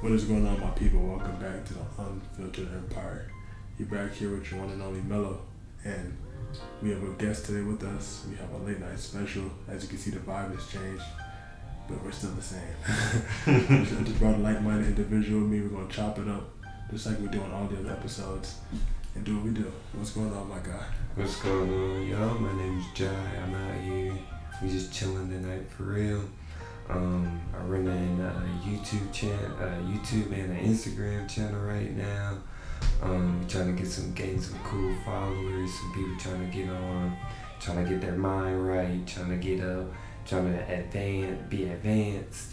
What is going on, my people? Welcome back to the Unfiltered Empire. You're back here with your one and only Mello, and we have a guest today with us. We have a late night special. As you can see, the vibe has changed, but we're still the same. I just brought a like-minded individual with me. We're gonna chop it up, just like we're doing all the other episodes, and do what we do. What's going on, my guy? What's going on, y'all? My name's Jai. I'm out here. We just chilling tonight for real. I run a YouTube and an Instagram channel right now. Trying to gain some cool followers, some people trying to get on, trying to get their mind right, trying to be advanced.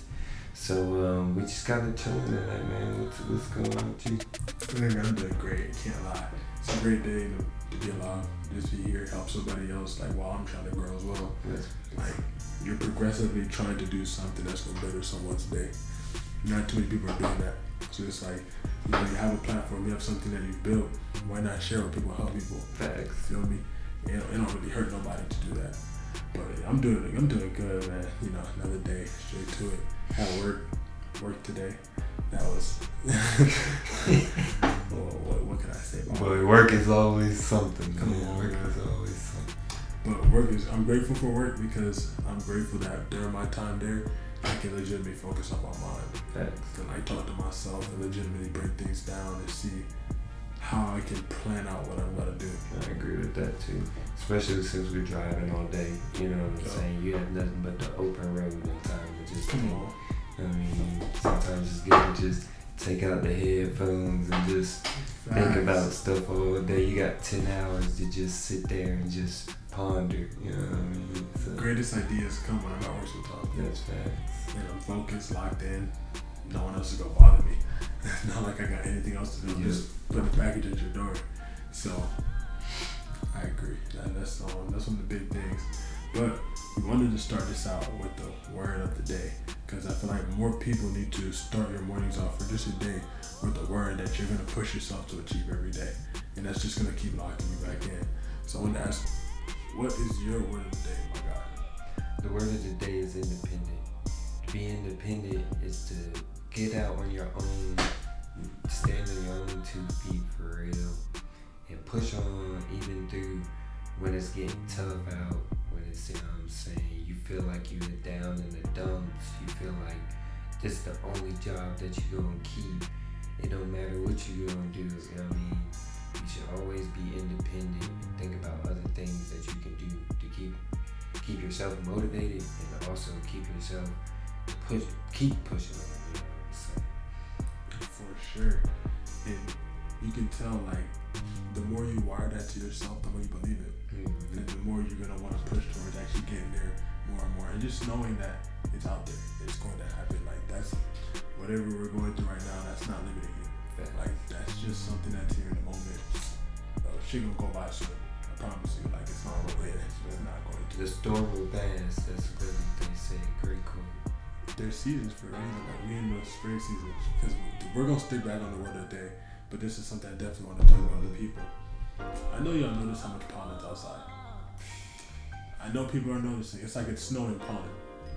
So we just kind of chilling tonight, man. What's going on with you? I'm doing great. Can't lie. It's a great day to be alive. Just be here, help somebody else. Like while I'm trying to grow as well. Yes. Like you're progressively trying to do something that's gonna better someone's day. Not too many people are doing that. So it's like, you have a platform, you have something that you've built. Why not share with people, help people? Facts. Feel me? It don't really hurt nobody to do that. But I'm doing good, man. Another day, straight to it. Had work today. That was what can I say about Boy, work is always something. Come on, work man. is always something. But I'm grateful for work because I'm grateful that during my time there, I can legitimately focus on my mind. Facts. And I talk to myself and legitimately break things down and see how I can plan out what I'm gonna do. I agree with that too. Especially since we're driving all day. You know what I'm saying? You have nothing but the open road and time to just Come on. I mean, sometimes it's good to just take out the headphones and just think about stuff all day. You got 10 hours to just sit there and just ponder, you know what I mean? So, Greatest ideas come when I'm at work sometimes. that's facts. And I'm focused, locked in. No one else is gonna bother me. It's not like I got anything else to do. Yeah. Just put the package at your door. So I agree. That's one of the big things. But we wanted to start this out with the word of the day, because I feel like more people need to start your mornings off for just a day with the word that you're gonna push yourself to achieve every day, and that's just gonna keep locking you back in. So I want to ask, what is your word of the day, my guy? The word of the day is independent. To be independent is to get out on your own, stand on your own 2 feet for real, and push on even through when it's getting tough out, when it's, you know what I'm saying, you feel like you're down in the dumps, you feel like this is the only job that you're gonna keep. It don't matter what you're gonna do, you know what I mean? You should always be independent and think about other things that you can do to keep yourself motivated and also keep yourself keep pushing on, you know what I'm saying? For sure. And you can tell, like, the more you wire that to yourself, the more you believe it. Mm-hmm. And the more you're going to want to push towards actually getting there more and more. And just knowing that it's out there, it's going to happen. Like, that's whatever we're going through right now, that's not limiting you. Like, that's just something that's here in the moment. Shit gonna go by soon. I promise you. Like, it's not going to. It's not going to. The storm will pass. That's what they say. Great quote. There's seasons for a reason. Like, we in the spring season. Because we're going to stick back on the word of the day. But this is something I definitely want to talk about with people. I know y'all notice how much pollen's outside. I know people are noticing. It's like it's snowing pollen.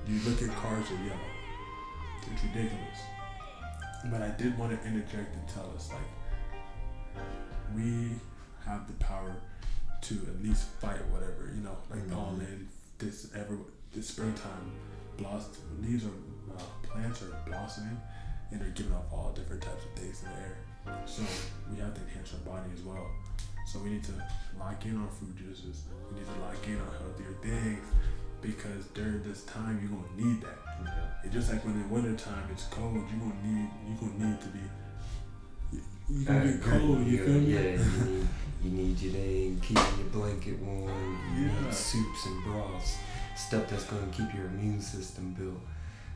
You look at cars, they're yellow. It's ridiculous. But I did want to interject and tell us, like, we have the power to at least fight whatever, like all in this springtime. Leaves are plants are blossoming, and they're giving off all different types of things in the air. So we have to enhance our body as well. So we need to lock in on fruit juices. We need to lock in on healthier things, because during this time you're gonna need that. Yeah. It's just like when in winter time it's cold, you're gonna need to be. You can get cold. You feel me? Yeah. You need your thing, keeping your blanket warm. You Yeah. need soups and broths, stuff that's gonna keep your immune system built.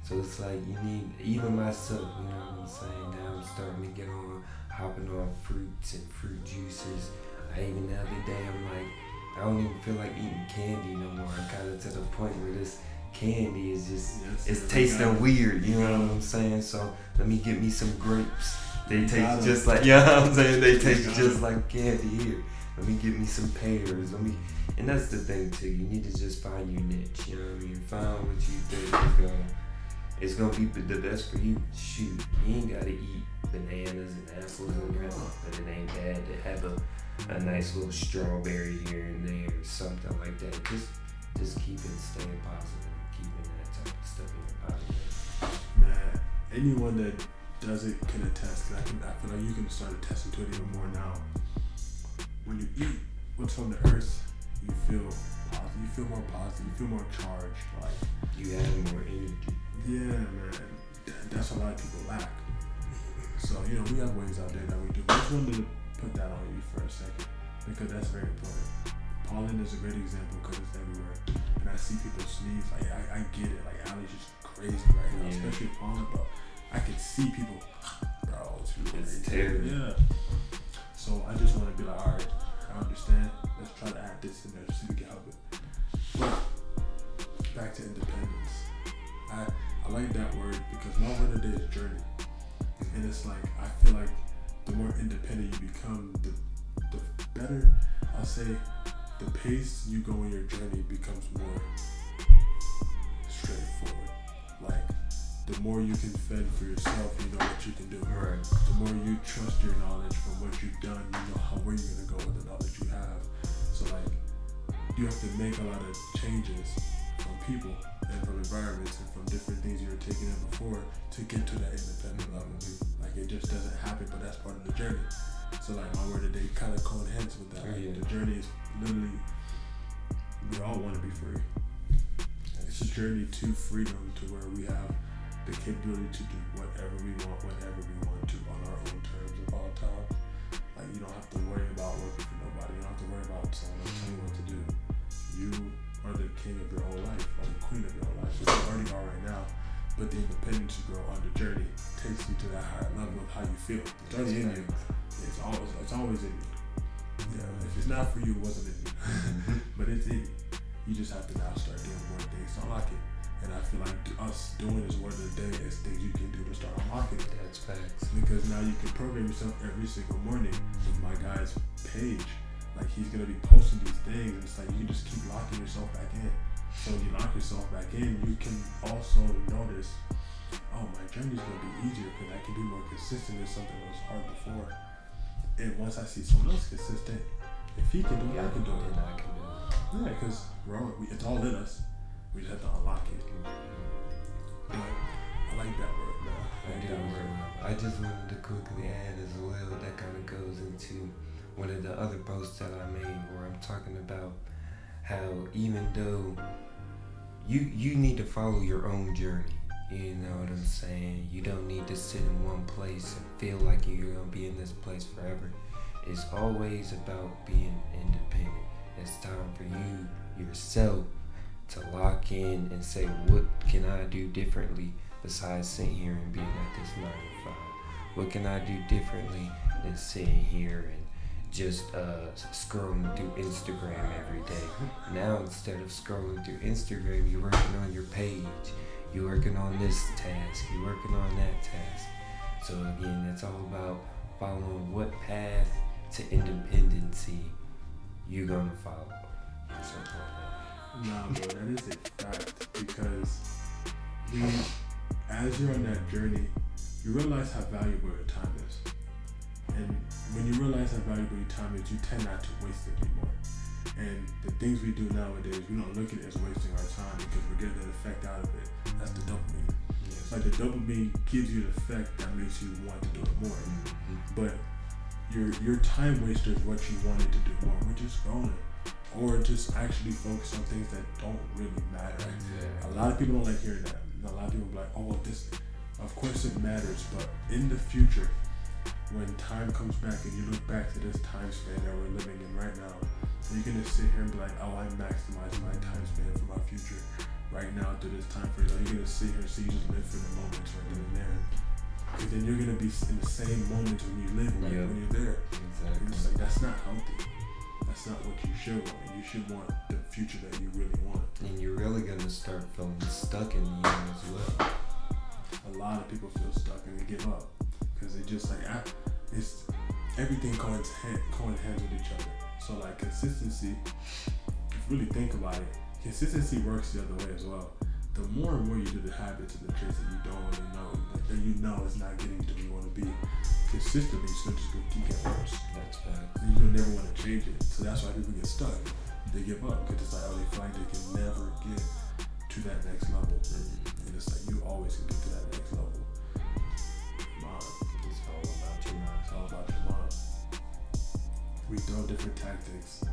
So it's like you need, even myself, you know what I'm saying? Now I'm starting to get on, hopping on fruits and fruit juices. Even the other day, I'm like, I don't even feel like eating candy no more. I'm kind of to the point where this candy is just, it's tasting weird, you know what I'm saying? So let me get me some grapes. They taste just like, you know what I'm saying? They taste just like candy here. Let me get me some pears. And that's the thing too. You need to just find your niche, you know what I mean? Find what you think is going it's gonna be the best for you. Shoot, you ain't gotta eat bananas and apples and whatnot, but it ain't bad to have a nice little strawberry here and there or something like that. Just keeping staying positive, keeping that type of stuff in your body. Man, anyone that does it can attest. I feel like you can start attesting to it even more now. When you eat what's from the earth, you feel positive. You feel more positive. You feel more charged. Like you have more energy. Yeah, man. That's a lot of people lack. So we have ways out there that we do. I just wanted to put that on you for a second because that's very important. Pollen is a great example because it's everywhere, and I see people sneeze. Like I get it. Like allergies crazy right now, especially pollen, bro. I can see people, bro. It's terrible. Yeah. So I just want to be like, all right, I understand. Let's try to add this in there to see if we can help it. But back to independence. I like that word because my word of the day is journey. And it's like, I feel like the more independent you become, the better, I'll say, the pace you go in your journey becomes more straightforward. Like, the more you can fend for yourself, you know what you can do. Right. The more you trust your knowledge from what you've done, you know where you're going to go with the knowledge you have. So, like, you have to make a lot of changes from people and from environments and from different things you were taking in before to get to that independent level. Like, it just doesn't happen, but that's part of the journey. So, like, my word today kind of coincides with that. Like, the journey is literally, we all want to be free. It's a journey to freedom, to where we have the capability to do whatever we want, whenever we want to, on our own terms of all time. Like, you don't have to worry about working for nobody. You don't have to worry about someone else telling you what to do. You are the king of your own life, or the queen of your own life. So you already are right now. But the independence you grow on the journey takes you to that higher level of how you feel. It's already in you. It's always in you. Yeah, if it's not for you, it wasn't in you. But it's in you. You just have to now start doing more things to unlock it. And I feel like us doing this word of the day is things you can do to start unlocking it. That's facts. Because now you can program yourself every single morning with my guy's page. Like, he's gonna be posting these things, and it's like you just keep locking yourself back in. So when you lock yourself back in, you can also notice, oh, my journey's gonna be easier because I can be more consistent in something that was hard before. And once I see someone else consistent, if he can do it, I can do it. I can do it. Yeah, because it's all in us. We just have to unlock it. But I like that word, man. I like that word. I just wanted to quickly add as well, that kind of goes into one of the other posts that I made where I'm talking about how even though you need to follow your own journey, you know what I'm saying? You don't need to sit in one place and feel like you're going to be in this place forever. It's always about being independent. It's time for you, yourself, to lock in and say, what can I do differently besides sitting here and being at this 9 to 5? What can I do differently than sitting here and just scrolling through Instagram every day? Now, instead of scrolling through Instagram, you're working on your page. You're working on this task. You're working on that task. So again, it's all about following what path to independency you're gonna follow. Nah, bro, that is a fact, because as you're on that journey, you realize how valuable your time is. And when you realize how valuable your time is, you tend not to waste it anymore. And the things we do nowadays, we don't look at it as wasting our time because we're getting an effect out of it. That's the dopamine. It's like the dopamine gives you the effect that makes you want to do it more. But your time waster is what you wanted to do more, which is scrolling. Or just actually focus on things that don't really matter. Exactly. A lot of people don't like hearing that. A lot of people are like, oh, well, this, of course it matters, but in the future, when time comes back and you look back to this time span that we're living in right now, you're gonna sit here and be like, oh, I maximize my time span for my future right now through this time frame. You're gonna sit here and see you just live for the moments right then and there. Because then you're gonna be in the same moments when you live, right, when you're there. Exactly. And it's like, that's not healthy. That's not what you should want. You should want the future that you really want. And you're really gonna start feeling stuck in the end as well. A lot of people feel stuck and they give up because they just like, it's everything hands with each other. So like consistency, if you really think about it, consistency works the other way as well. the more and more you do the habits and the traits that you don't really know, that you know it's not getting you to where you want to be, consistently, it's just going to keep getting worse. That's bad. And you're going to never want to change it. So that's why people get stuck. They give up because it's like, oh, they feel like they can never get to that next level. And it's like, you always can get to that next level. Mom. It's all about your mind. It's all about your mom. We throw different tactics.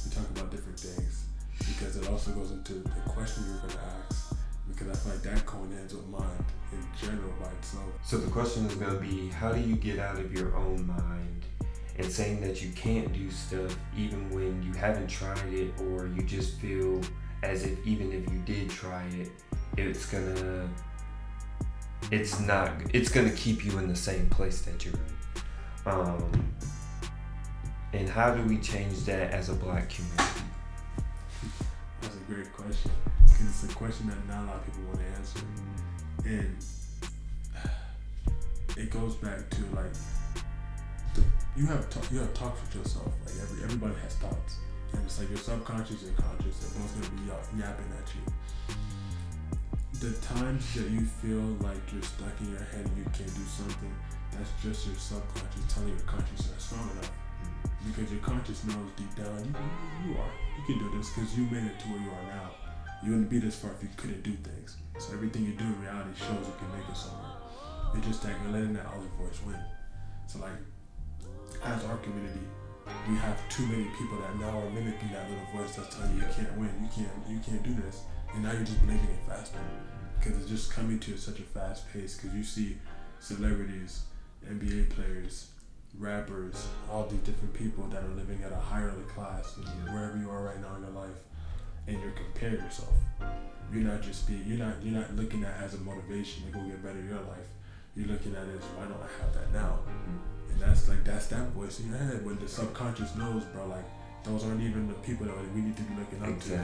We talk about different things because it also goes into the question you're going to ask, because I feel like that coincides with mind in general by itself. So the question is going to be, how do you get out of your own mind and saying that you can't do stuff even when you haven't tried it, or you just feel as if even if you did try it, it's gonna keep you in the same place that you're in. And how do we change that as a Black community? That's a great question, because it's a question that not a lot of people want to answer. And it goes back to like, you have talks with yourself. Like everybody has thoughts, and it's like your subconscious and conscious, they're both gonna be yapping at you. The times that you feel like you're stuck in your head and you can't do something, that's just your subconscious telling your conscious you're not strong enough. Because your conscious knows deep down you can do this, because you made it to where you are now. You wouldn't be this far if you couldn't do things. So everything you do in reality shows you can make it somewhere. It's just like you're letting that other voice win. So like, as our community, we have too many people that now are mimicking that little voice that's telling you can't win, you can't do this, and now you're just believing it faster, because it's just coming to such a fast pace. Because you see celebrities, NBA players, rappers, all these different people that are living at a higher class wherever you are right now in your life, and you're comparing yourself. You're not looking at it as a motivation to go get better in your life. You're looking at it as, why don't I have that now? And that's that voice in your head when the subconscious knows, bro, like those aren't even the people that we need to be looking up to.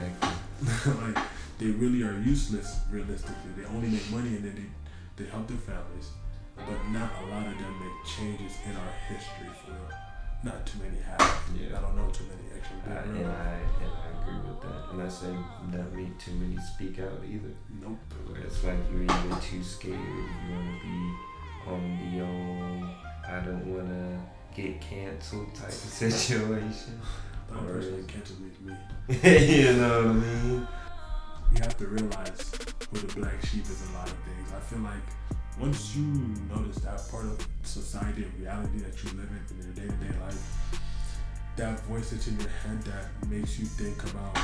Like they really are useless realistically. They only make money and then they help their families. But not a lot of them make changes in our history for real. Not too many have. Yeah. I don't know too many actually. And I agree with that. And I say not me too many speak out either. Nope. Where it's like you're either too scared, you want to be on the old, I don't want to get canceled type of situation. That person canceled me. You know what I mean? You have to realize who the black sheep is in a lot of things. I feel like once you notice that part of society and reality that you live in your day-to-day life, that voice that's in your head that makes you think about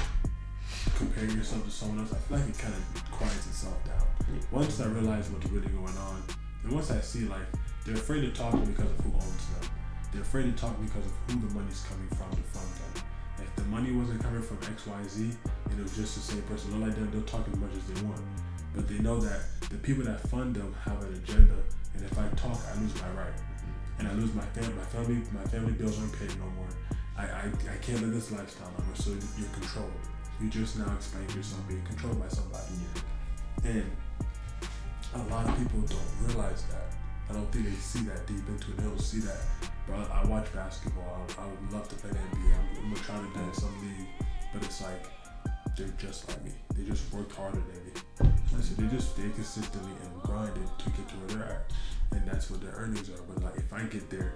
comparing yourself to someone else, I feel like it kind of quiets itself down. Once I realize what's really going on, and once I see like they're afraid to talk because of who owns them, they're afraid to talk because of who the money's coming from to fund them. If the money wasn't coming from XYZ and it was just the same person, they're like them, they'll talk as much as they want. But they know that the people that fund them have an agenda, and if I talk, I lose my right, and I lose my family. My family bills aren't paid no more. I can't live this lifestyle no more. So you're controlled. You just now explain yourself being controlled by somebody, and a lot of people don't realize that. I don't think they see that deep into it. They don't see that. Bro, I watch basketball. I would love to play the NBA. I'm gonna try to do it in some league, but it's like they're just like me. They just worked harder than me. So they just stay consistently and grinded to get to where they're at, and that's what their earnings are. But like, if I get there,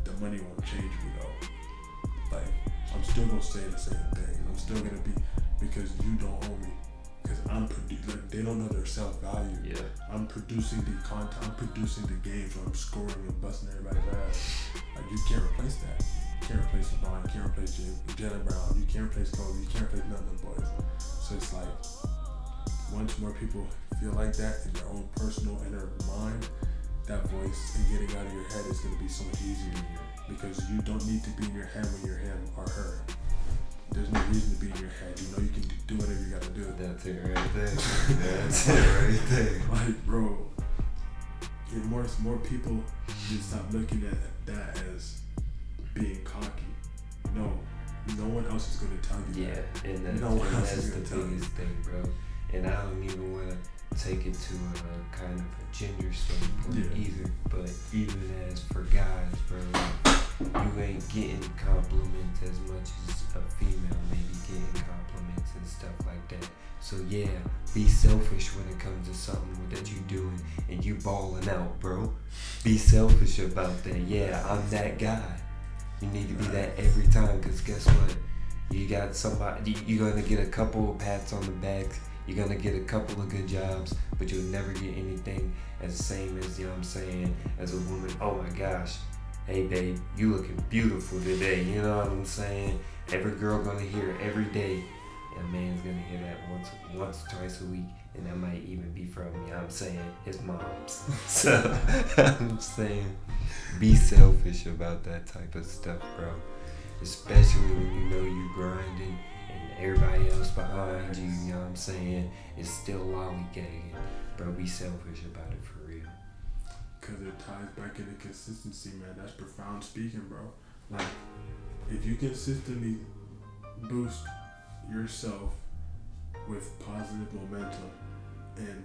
the money won't change me though. Like, I'm still gonna say the same thing. I'm still gonna be, because you don't own me. Because I'm like, they don't know their self-value. Yeah. I'm producing the content. I'm producing the games where I'm scoring and busting everybody's ass. Like, you can't replace that. You can't replace LeBron. You can't replace Jalen Brown. You can't replace Kobe. You can't replace none of them boys. So it's like, once more people feel like that in their own personal inner mind, that voice and getting out of your head is going to be so much easier, because you don't need to be in your head when you're him or her. There's no reason to be in your head. You know you can do whatever you got to do. That's it right there. That's it right there. Like, bro, and more people just stop looking at that as being cocky. No one else is going to tell you that. Yeah, and that's the biggest thing, bro. And I don't even want to take it to a kind of a gender standpoint either. But even as for guys, bro, you ain't getting compliments as much as a female may be getting compliments and stuff like that. So yeah, be selfish when it comes to something that you doing and you balling out, bro. Be selfish about that. Yeah, I'm that guy. You need to be that every time, because guess what? You got somebody, you're gonna get a couple of pats on the back, you're gonna get a couple of good jobs, but you'll never get anything as the same as, you know what I'm saying, as a woman. Oh my gosh, hey babe, you looking beautiful today, you know what I'm saying? Every girl gonna hear it every day. A man's gonna hear that once or twice a week, and that might even be from, you know what I'm saying, his mom's. So I'm saying, be selfish about that type of stuff, bro. Especially when you know you grinding and everybody else behind you, you know what I'm saying, is still lollygagging. Bro, be selfish about it for real. Because it ties back into consistency, man. That's profound speaking, bro. Like, if you consistently boost yourself with positive momentum and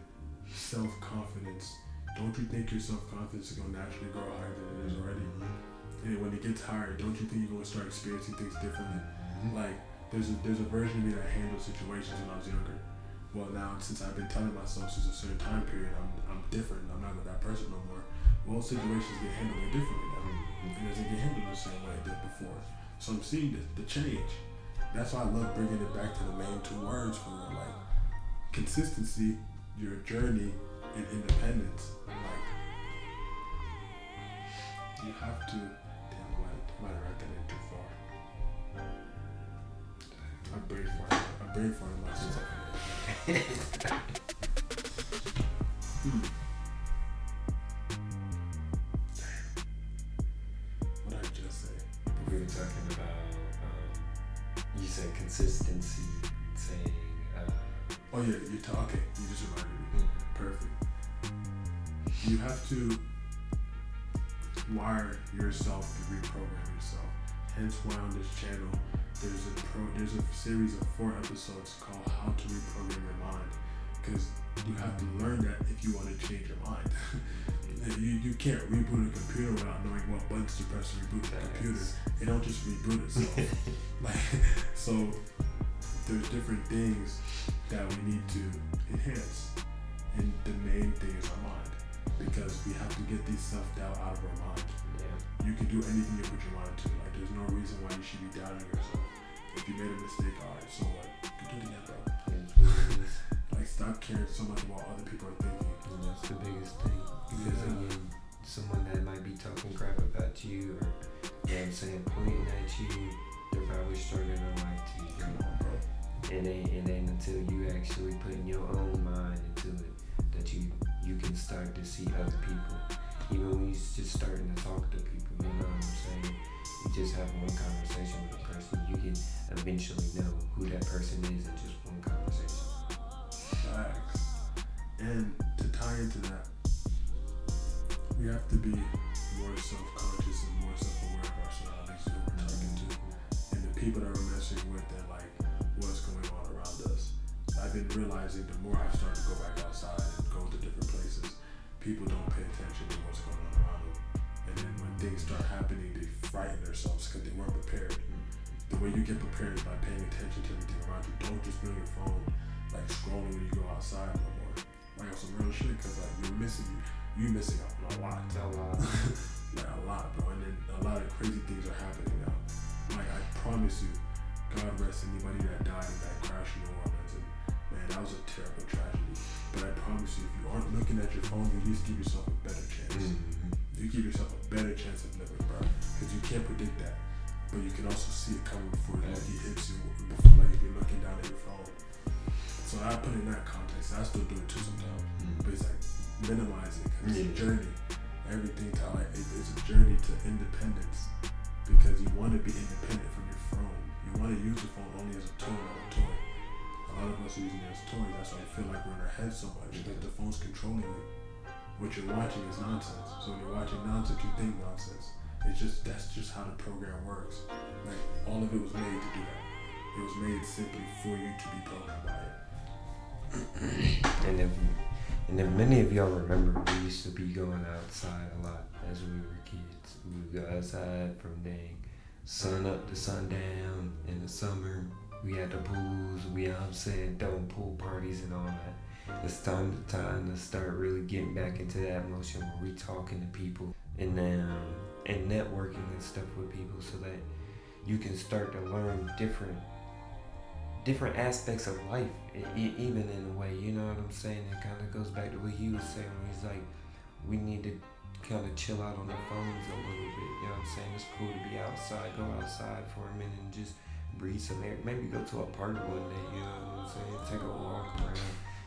self-confidence, don't you think your self-confidence is going to naturally grow higher than it is already? And when it gets higher, don't you think you're going to start experiencing things differently? Like, there's a version of me that handled situations when I was younger. Well, now, since I've been telling myself since a certain time period, I'm different, I'm not with that person no more. Well, situations get handled differently now. It doesn't get handled the same way it did before. So I'm seeing the change. That's why I love bringing it back to the main two words for me, like consistency, your journey, and independence. Like, you have to. Damn, I might write that in too far. I brain farted myself. What did I just say? We were talking about. You said consistency, saying. Oh yeah, you just reminded me. Perfect. You have to wire yourself to reprogram yourself. Hence why on this channel there's a series of 4 episodes called How to Reprogram Your Mind, because you have to learn that if you want to change your mind. You can't reboot a computer without knowing what buttons to press to reboot the computer. It don't just reboot itself. So there's different things that we need to enhance, and the main thing is our mind, because we have to get these self-doubt out of our mind. You can do anything you put your mind to. Like, there's no reason why you should be doubting yourself. If you made a mistake, alright, so what? You can do it again, bro. Like, stop caring so much about what other people are thinking. And that's the biggest thing. Because again, someone that might be talking crap about you, or, you know what I'm saying, pointing at you, they're probably struggling in life too. Come on, bro. And then until you actually put in your own mind into it, that you can start to see other people. Even when you're just starting to talk to people, you know what I'm saying? You just have one conversation with a person, you can eventually know who that person is in just one conversation. Facts. And to tie into that, we have to be more self-conscious and more self-aware of our surroundings who we're talking to, and the people that we're messing with, and like what's going on around us. I've been realizing the more I start to go back outside and go to different places, people don't pay attention to what's going on around them. And then when things start happening, they frighten themselves because they weren't prepared. The way you get prepared is by paying attention to everything around you. Don't just be on your phone, like scrolling when you go outside no more. Like on some real shit, because like you're missing out on a lot. Like a lot, bro. And then a lot of crazy things are happening now. Like, I promise you, God rest anybody that died in that crash in New Orleans. And man, that was a terrible tragedy. But I promise you, if you aren't looking at your phone, you at least give yourself a better chance. You give yourself a better chance of living, bro. Because you can't predict that. But you can also see it coming before it hits you, before, like, if you're looking down at your phone. So I put it in that context. I still do it too sometimes. But it's like, minimize it, because it's a journey. Everything to, like, it's a journey to independence, because you want to be independent from your phone. You want to use the phone only as a tool, not a toy. A lot of us are using it as toys. That's why I feel like we're in our heads so much, that the phone's controlling you. What you're watching is nonsense. So when you're watching nonsense, you think nonsense. That's just how the program works. Like, all of it was made to do that. It was made simply for you to be programmed by it. And And if many of y'all remember, we used to be going outside a lot as we were kids. We would go outside from dang sun up to sundown in the summer. We had the pools, throwing pool parties and all that. It's time to start really getting back into that motion where we talking to people and networking and stuff with people so that you can start to learn different aspects of life, even in a way, you know what I'm saying? It kind of goes back to what he was saying when he's like, we need to kind of chill out on the phones a little bit, you know what I'm saying? It's cool to be outside, go outside for a minute and just breathe some air, maybe go to a park one day, you know what I'm saying? Take a walk around.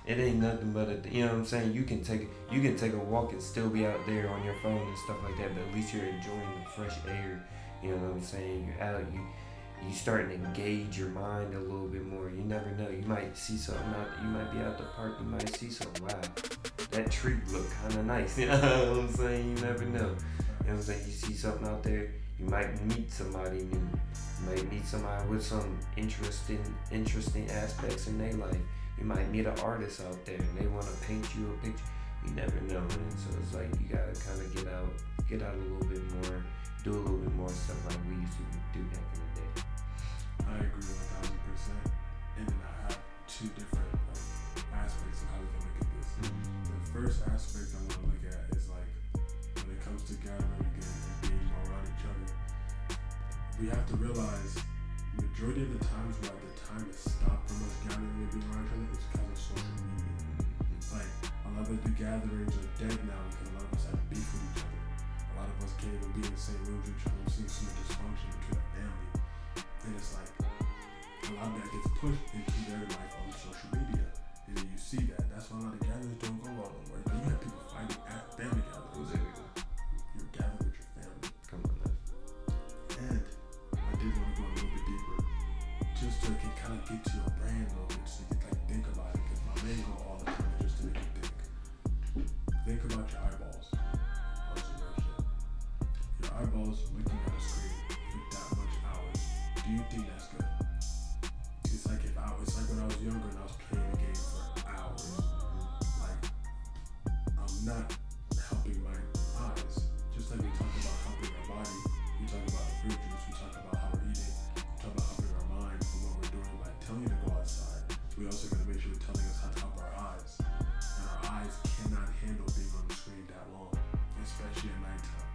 It ain't nothing but you know what I'm saying? You can take a walk and still be out there on your phone and stuff like that, but at least you're enjoying the fresh air, you know what I'm saying? You're out, you starting to engage your mind a little bit more. You never know. You might see something out. You might be out the park. You might see something. Wow, that tree look kind of nice. You know what I'm saying? You never know. You know what I'm saying? You see something out there. You might meet somebody new. You might meet somebody with some interesting aspects in their life. You might meet an artist out there and they want to paint you a picture. You never know. And so it's like you gotta kind of get out a little bit more, do a little bit more stuff like we used to do back in the day. I agree 1,000%. And then I have two different aspects of how we can look at this. The first aspect I want to look at is like when it comes to gathering again and being more around each other. We have to realize majority of the times why the time has stopped from us gathering and being around each other is because of social media. Like a lot of the gatherings are dead now because a lot of us have beef with each other. A lot of us can't even be in the same room with each other. We're seeing so much dysfunction between our family. And it's like a lot of that gets pushed into their life on social media. And then you see that. That's why a lot of gatherings don't go well anymore. Like, you have people fighting at family gatherings. You're gathering with your family. Come on now. And I did want to go a little bit deeper just so it can kind of get to your brain a little bit so you can like think about it. Because my main goal all the time is just to make you think. Think about your eyeballs. That's some real shit. Your eyeballs looking at a screen for that much hours. Do you think that's good? It's like when I was younger and I was playing a game for hours. Like, I'm not helping my eyes. Just like we talk about helping our body, we talk about fruit juice, we talk about how we're eating, we talk about helping our mind from what we're doing by telling you to go outside. We also gotta make sure we're telling us how to help our eyes. And our eyes cannot handle being on the screen that long, especially at nighttime.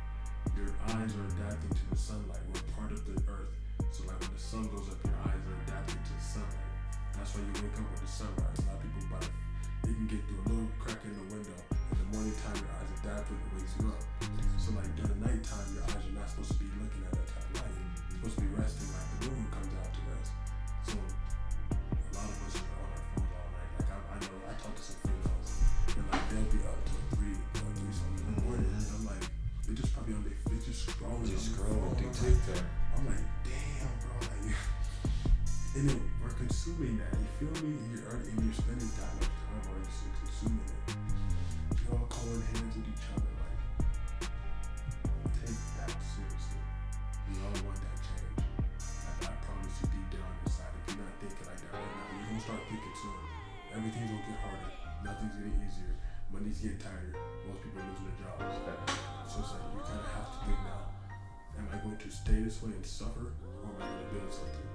Your eyes are adapting to the sunlight. We're part of the earth. So like when the sun goes up, your eyes are adapting to the sunlight. That's why you wake up with the sunrise. A lot of people, you can get through a little crack in the window. In the morning time, your eyes adapt to it and wakes you up. So like during the nighttime, your eyes are not supposed to be looking at that type of light. You're supposed to be resting like the moon comes out to rest. So a lot of us are on our phones all night. Like I know I talk to some females and like they'll be up till 3 something in the morning. And I'm like, they just probably on they just scrolling through TikTok. I'm like, damn, bro, like, and then we're consuming that. You feel me? And you're spending that much time on just consuming it. You're all calling hands with each other. Like, take that seriously. We all want that change. I promise you, deep down inside, if you're not thinking like that right now, you're gonna start thinking soon. Everything's gonna get harder. Nothing's getting easier. Money's getting tighter. Most people are losing their jobs. So it's like you kind of have to think now. Am I going to stay this way and suffer, or am I going to build something?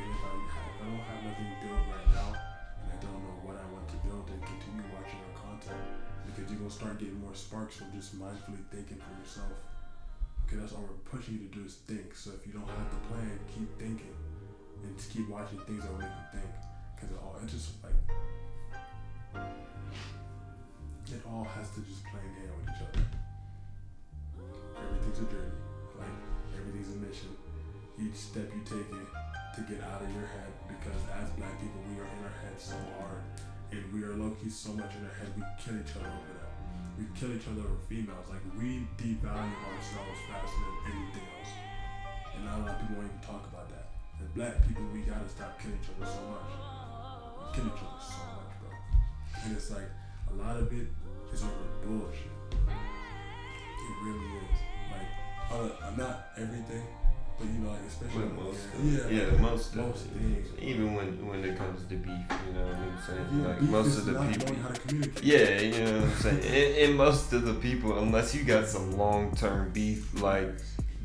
If I don't have nothing built right now, and I don't know what I want to build, then continue watching our content, because you're going to start getting more sparks from just mindfully thinking for yourself. Okay, that's all we're pushing you to do is think. So if you don't have the plan, keep thinking, and just keep watching things that will make you think, because it just like, it all has to just play in hand with each other. Everything's a journey, like everything's a mission. Each step you take it to get out of your head, because as black people we are in our head so hard, and we are low-key so much in our head we kill each other over that. We kill each other over females. Like we devalue ourselves faster than anything else, and not a lot of people won't even talk about that. As black people we gotta stop killing each other so much. We kill each other so much, bro. And it's like a lot of it is over bullshit. It really is. Like, not everything, But you know, like especially With most most things. Even when it comes to beef, you know what I'm saying? Yeah, like beef most is of the not people. knowing how to communicate. Yeah, you know what I'm saying? and most of the people, unless you got some long-term beef, like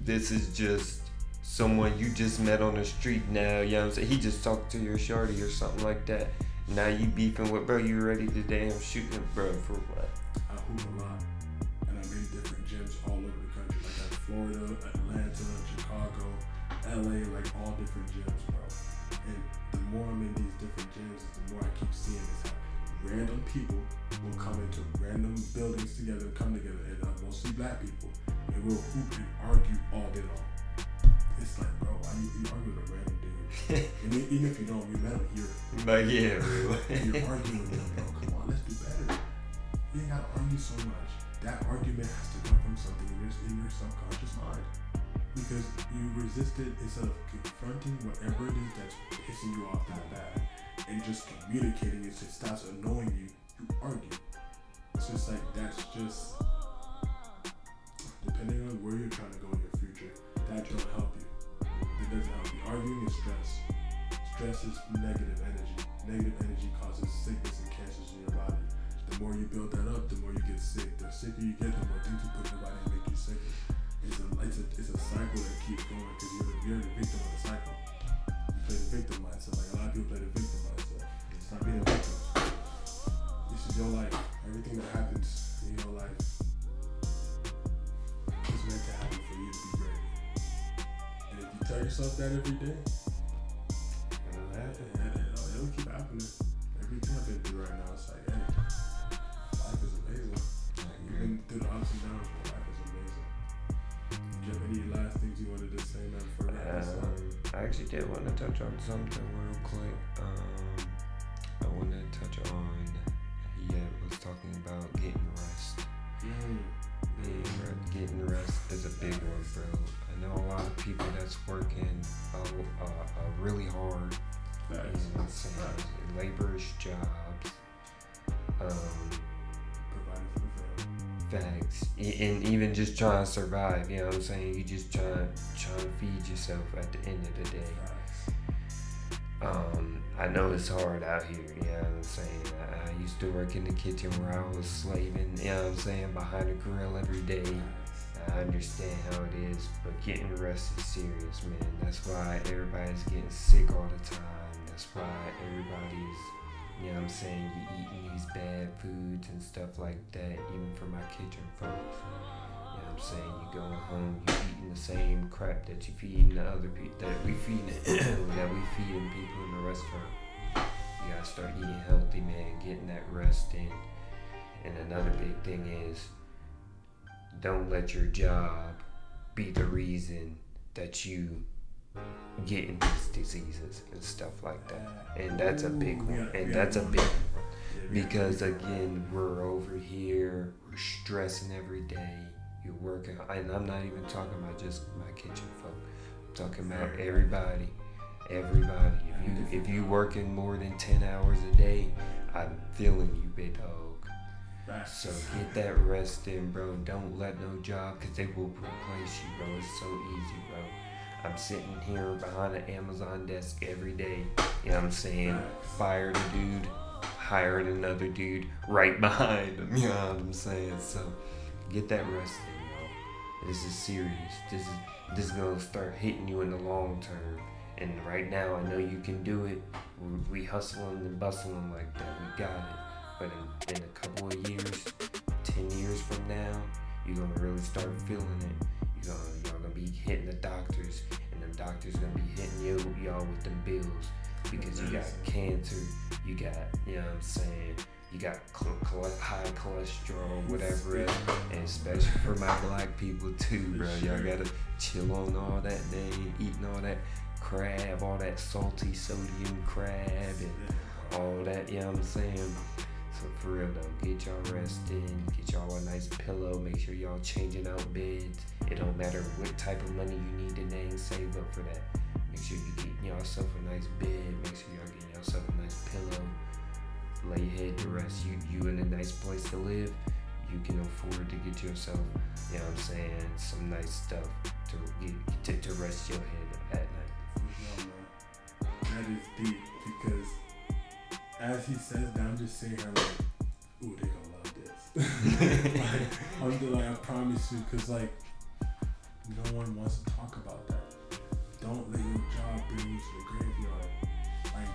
this is just someone you just met on the street now, you know what I'm saying? He just talked to your shorty or something like that. Now you beefing with, bro, you ready to damn shoot him, bro, for what? I hoop a lot. And I'm in different gyms all over the country. Like at Florida, Atlanta, Chicago, LA, like all different gyms, bro. And the more I'm in these different gyms, the more I keep seeing this happen. Random people will come into random buildings together and come together, and mostly black people, and we'll hoop and argue all day long. It's like, bro, why you argue with a random dude? And even if you don't, we met him here. Like, yeah, bro. You're arguing with him, bro. Come on, let's do better. You ain't gotta argue so much. That argument has to come from something in your subconscious mind. Because you resisted instead of confronting whatever it is that's pissing you off in the bad and just communicating it so it stops annoying you, you argue. It's just like, that's just, depending on where you're trying to go in your future, that don't help you. It doesn't help you. Arguing is stress. Stress is negative energy. Negative energy causes sickness and cancers in your body. The more you build that up, the more you get sick. The sicker you get, the more things you put in your body and make you sicker. It's a cycle that keeps going because you're the victim of the cycle. You play the victim mindset. Like a lot of people play the victim mindset. It's not being a victim. This is your life. Everything that happens in your life is meant to happen for you to be great. And if you tell yourself that every day, it'll keep happening. Every time I do right now, it's like, hey, life is amazing. Like, even through the ups and downs, but life is amazing. Do you have any last things you wanted to say, man, before I actually did want to touch on something real quick. I want to touch on, he was talking about getting rest. Getting rest is a big one, bro. I know a lot of people that's working really hard. You know what I'm saying? Laborious jobs. Providing for the family. Facts. And even just trying to survive, you know what I'm saying? You just trying to feed yourself at the end of the day. I know it's hard out here, you know what I'm saying? I used to work in the kitchen where I was slaving, you know what I'm saying, behind the grill every day. I understand how it is, but getting rest is serious, man. That's why everybody's getting sick all the time. That's why everybody's, you know what I'm saying, you eating these bad foods and stuff like that, even for my kitchen folks. You know what I'm saying? You going home, you eating the same crap that you feeding the other people, that we feeding people in the restaurant. You gotta start eating healthy, man, getting that rest in. And another big thing is, don't let your job be the reason that you get in these diseases and stuff like that. And that's a big one. And that's a big one. Because again, we're over here, we're stressing every day. You're working, and I'm not even talking about just my kitchen folk. I'm talking about everybody. If you working more than 10 hours a day, I'm feeling you, big dog. So get that rest in, bro. Don't let no job, because they will replace you, bro. It's so easy, bro. I'm sitting here behind an Amazon desk every day. You know what I'm saying? Fired a dude, hired another dude right behind him. You know what I'm saying? So get that rest in, bro. This is serious. This is gonna start hitting you in the long term. And right now, I know you can do it. We hustling and bustling like that. We got it. But in a couple of years, 10 years from now, you're gonna really start feeling it. Y'all gonna be hitting the doctors, and the doctors gonna be hitting y'all with them bills because you got cancer, you got, you know what I'm saying, you got high cholesterol, whatever it is, and especially for my black people too, bro. Y'all gotta chill on all that, they ain't eating all that crab, all that salty sodium crab, and all that, you know what I'm saying. So for real though, get y'all rest in, get y'all a nice pillow, make sure y'all changing out beds. It don't matter what type of money you need to name, save up for that. Make sure you get yourself a nice bed, make sure y'all getting yourself a nice pillow. Lay your head to rest. You in a nice place to live, you can afford to get yourself, you know what I'm saying, some nice stuff to rest your head at night. No, man. That is deep because as he says that, I'm just sitting here like, ooh, they gonna love this. I promise you, because like, no one wants to talk about that. Don't let your job bring you to the graveyard. Like,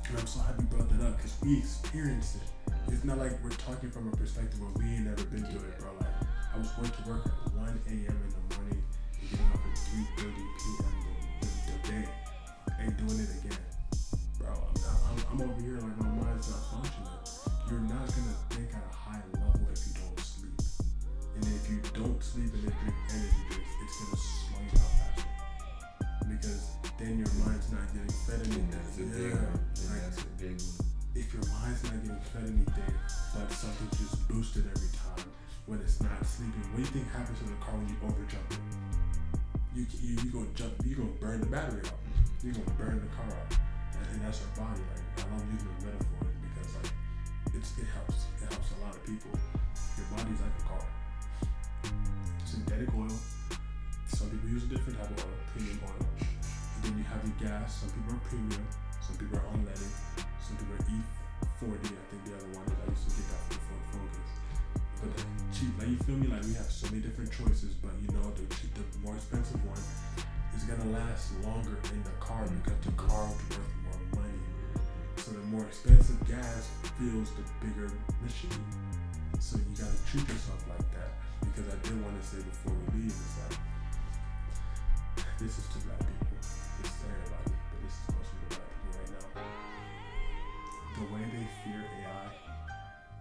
and I'm so happy you brought that up because we experienced it. It's not like we're talking from a perspective where we ain't never been through it, bro. Like, I was going to work at 1 a.m. in the morning and getting up at 3:30 p.m. the day and doing it again. Bro, I'm over here like my mind's not functioning. You're not going to think at a high level if you don't sleep. And if you don't sleep and then drink energy drinks, it's going to slow you down faster. Because then your mind's not getting fed anything. That's a big one. That's a big one. If your mind's not getting fed anything, but something's just boosted every time when it's not sleeping, what do you think happens in the car when you overjump it? You gonna jump, you gonna burn the battery out. You're gonna burn the car out. And that's our body. Like, I love using the metaphor because like it helps. It helps a lot of people. Your body's like a car. Synthetic oil. Some people use a different type of oil, premium oil. And then you have your gas. Some people are premium. Some people are unleaded. Some people are E40. I think the other one is. I used to get that for the Ford Focus. But cheap, like you feel me? Like we have so many different choices, but you know the more expensive one is gonna last longer in the car because the car is worth more money. So the more expensive gas fuels the bigger machine. So you gotta treat yourself like that. Because I did want to say before we leave, it's like this is to black people. It's to everybody, but this is mostly to black people right now. The way they fear AI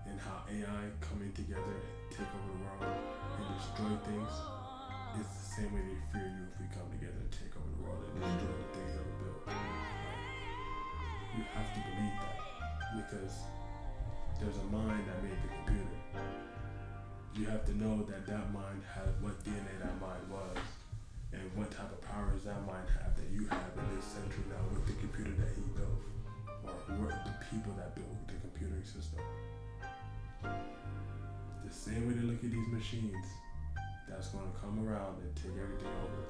and how AI coming together, take over the world and destroy things, it's the same way they fear you if we come together and take over the world and destroy the things that were built. You have to believe that because there's a mind that made the computer. You have to know that that mind had what DNA that mind was and what type of powers that mind have that you have in this century now with the computer that he built or who are the people that built the computing system. The same way they look at these machines that's going to come around and take everything over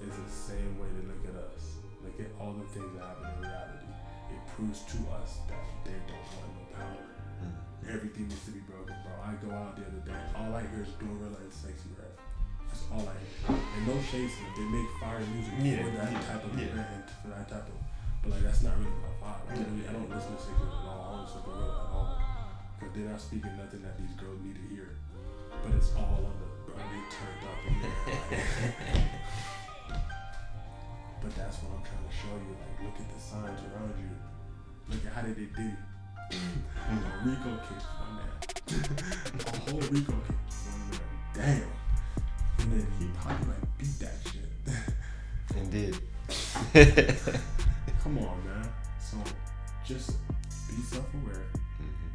is the same way they look at us. Look at all the things that happen in reality. It proves to us that they don't want no power. Everything needs to be broken, bro. I go out the other day, all I hear is Glorilla and Sexy Red. That's all I hear. And no shades in them. They make fire music for that type of event, for that type of. But like that's not really my vibe. I don't listen to Sexy Red at all. I don't listen to Glorilla at all. Because they're not speaking nothing that these girls need to hear. But it's all on the bro, they turned up in there. But that's what I'm trying to show you. Like look at the signs around you. Look at how they did it. A Rico case, one man. A whole Rico case, one man. Damn. And then he probably like beat that shit. And did. Come on, man. So just be self-aware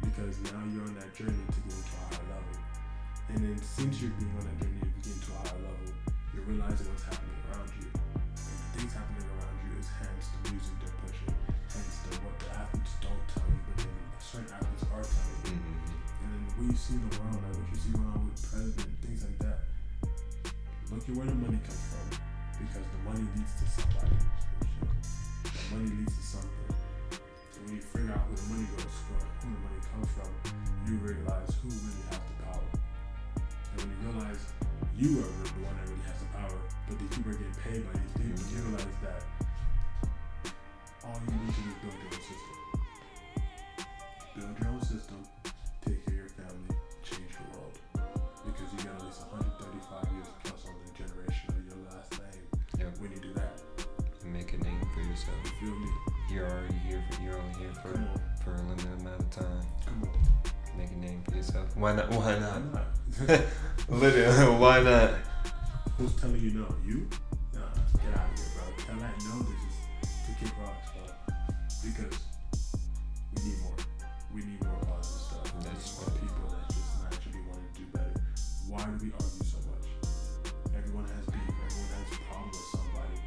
because now you're on that journey to get into a higher level. And then since you're being on that journey to get into a higher level, you're realizing what's happening around you. And the things happening around you is hence the music they're pushing, hence what the athletes don't tell you, but then certain athletes are telling you. And then what you see in the world, like what you see going on with the president, things like that, look at where the money comes from because the money leads to somebody. The money leads to something. And when you figure out who the money goes for, who the money comes from, you realize who really has the power. And when you realize you are the one that really has the power, but these people are getting paid by these people, you realize that all you need to do is build your own system. Build your own system, take care of your family, change the world. Because you got at least 135 years plus on the generation of your last name. Yep. When you do that, make a name for yourself. You feel me? You're already here. You're only here for a limited amount of time. Come on. Make a name for yourself. Why not? Why not? Why not? Literally, why not? Who's telling you no? You? Nah, get out of here, bro. Tell that no. This is to kick rocks, bro. Because we need more. We need more positive stuff. That's more people that just naturally want to do better. Why do we argue so much? Everyone has beef. Everyone has a problem with somebody.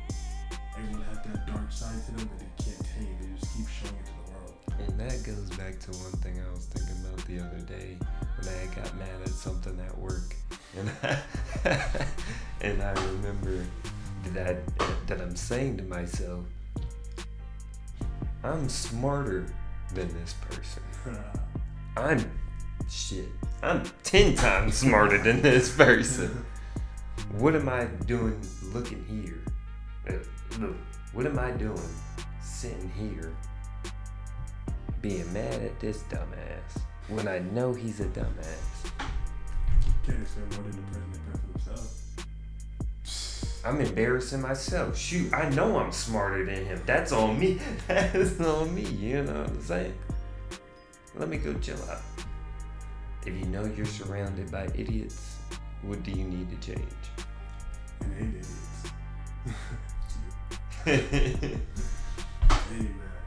Everyone has that dark side to them that they can't tame. They just keep showing it to the world. And that goes back to one thing I was thinking about the other day when got mad at something at work, and and I remember that I'm saying to myself, I'm smarter than this person. I'm 10 times smarter than this person. What am I doing looking here? What am I doing sitting here being mad at this dumbass when I know he's a dumbass? Can't expect more than the person to for themselves. I'm embarrassing myself. Shoot, I know I'm smarter than him. That's on me. That's on me. You know what I'm saying? Let me go chill out. If you know you're surrounded by idiots, what do you need to change? And ain't idiots. Hey man,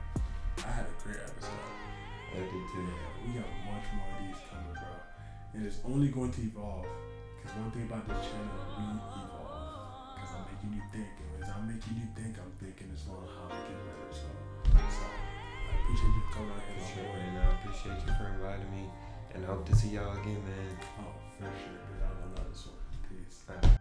I had a great episode. I did too. Yeah, we got much more of these coming, bro. And it's only going to evolve. Because one thing about this channel, we evolve. Because I'm making you think. And as I'm making you think, I'm thinking as well how to get better. So I appreciate you coming out here. Sure, and I appreciate you for inviting me. And I hope to see y'all again, man. Oh, for sure. But I don't know this one. Peace.